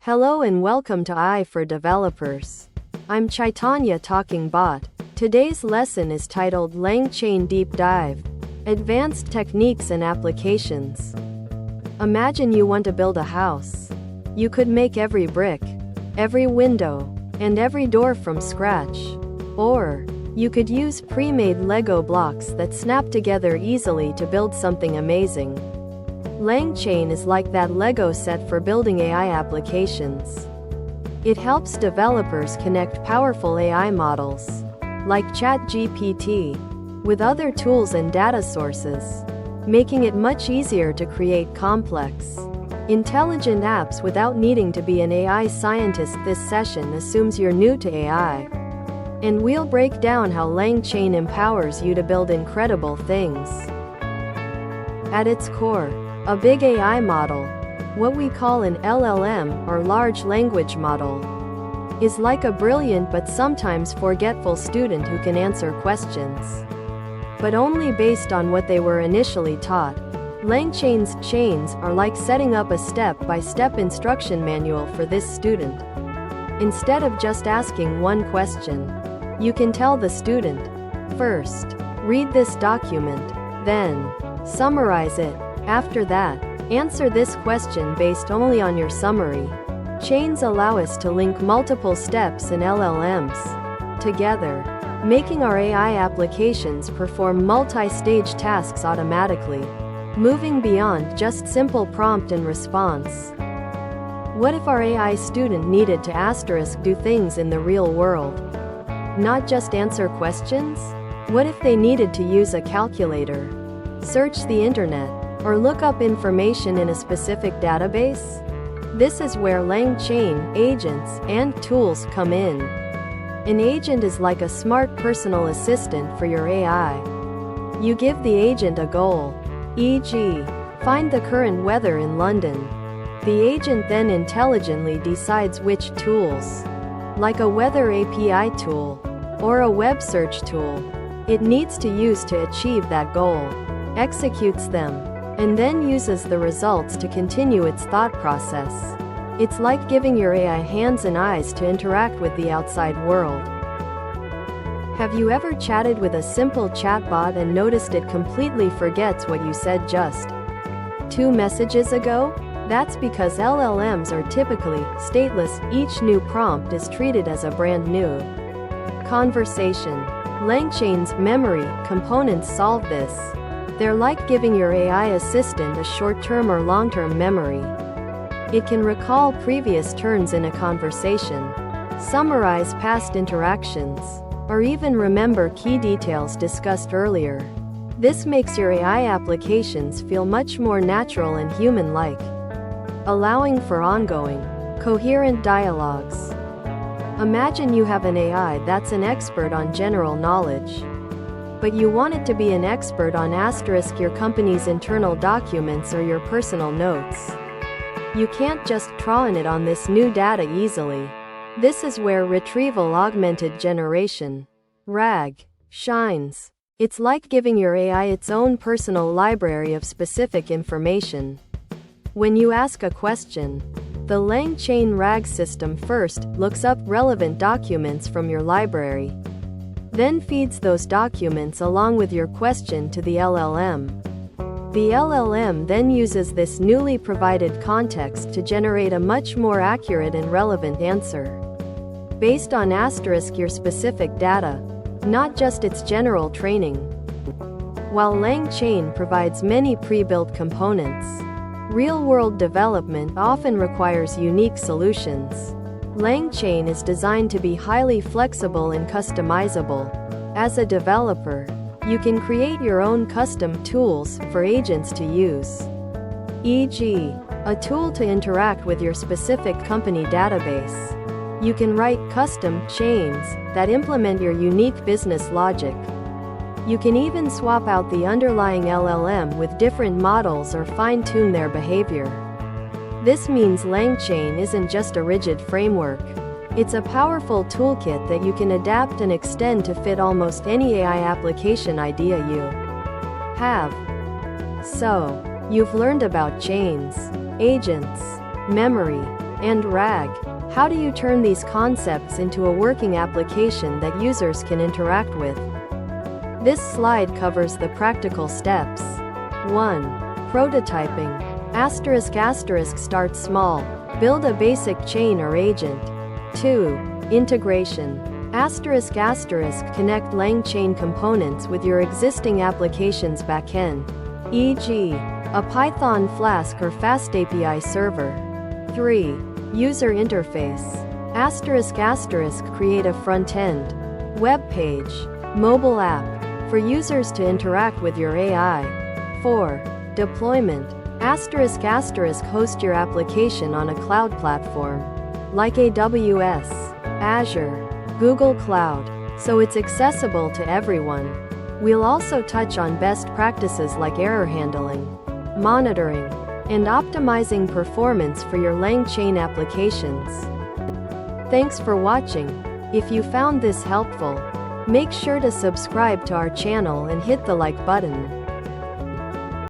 Hello and welcome to AI for Developers. I'm Chaitanya talking bot. Today's lesson is titled LangChain Deep Dive: Advanced Techniques and Applications. Imagine you want to build a house. You could make every brick, every window, and every door from scratch. Or you could use pre-made Lego blocks that snap together easily to build something amazing. LangChain is like that Lego set for building AI applications. It helps developers connect powerful AI models, like ChatGPT, with other tools and data sources, making it much easier to create complex, intelligent apps without needing to be an AI scientist. This session assumes you're new to AI, and we'll break down how LangChain empowers you to build incredible things. At its core, a big AI model, what we call an LLM or large language model, is like a brilliant but sometimes forgetful student who can answer questions, but only based on what they were initially taught. LangChain's chains are like setting up a step-by-step instruction manual for this student. Instead of just asking one question, you can tell the student, first, read this document, then, summarize it. After that, answer this question based only on your summary. Chains allow us to link multiple steps in LLMs together, making our AI applications perform multi-stage tasks automatically, moving beyond just simple prompt and response. What if our AI student needed to do things in the real world? Not just answer questions? What if they needed to use a calculator, search the internet, or look up information in a specific database? This is where LangChain agents and tools come in. An agent is like a smart personal assistant for your AI. You give the agent a goal, e.g., find the current weather in London. The agent then intelligently decides which tools, like a weather API tool or a web search tool, it needs to use to achieve that goal, executes them, and then uses the results to continue its thought process. It's like giving your AI hands and eyes to interact with the outside world. Have you ever chatted with a simple chatbot and noticed it completely forgets what you said just 2 messages ago? That's because LLMs are typically stateless. Each new prompt is treated as a brand new conversation. LangChain's memory components solve this. They're like giving your AI assistant a short-term or long-term memory. It can recall previous turns in a conversation, summarize past interactions, or even remember key details discussed earlier. This makes your AI applications feel much more natural and human-like, allowing for ongoing, coherent dialogues. Imagine you have an AI that's an expert on general knowledge, but you want it to be an expert on your company's internal documents or your personal notes. You can't just train it on this new data easily. This is where Retrieval Augmented Generation, RAG, shines. It's like giving your AI its own personal library of specific information. When you ask a question, the LangChain RAG system first looks up relevant documents from your library, then feeds those documents along with your question to the LLM. The LLM then uses this newly provided context to generate a much more accurate and relevant answer, based on your specific data, not just its general training. While LangChain provides many pre-built components, real-world development often requires unique solutions. LangChain is designed to be highly flexible and customizable. As a developer, you can create your own custom tools for agents to use, e.g., a tool to interact with your specific company database. You can write custom chains that implement your unique business logic. You can even swap out the underlying LLM with different models or fine-tune their behavior. This means LangChain isn't just a rigid framework. It's a powerful toolkit that you can adapt and extend to fit almost any AI application idea you have. So, you've learned about chains, agents, memory, and RAG. How do you turn these concepts into a working application that users can interact with? This slide covers the practical steps. 1. Prototyping. Start small. Build a basic chain or agent. 2. Integration. Connect LangChain components with your existing application's backend, e.g., a Python Flask or FastAPI server. 3. User interface. Create a front-end, web page, mobile app, for users to interact with your AI. 4. Deployment. Host your application on a cloud platform, like AWS, Azure, Google Cloud, so it's accessible to everyone. We'll also touch on best practices like error handling, monitoring, and optimizing performance for your LangChain applications. Thanks for watching. If you found this helpful, make sure to subscribe to our channel and hit the like button.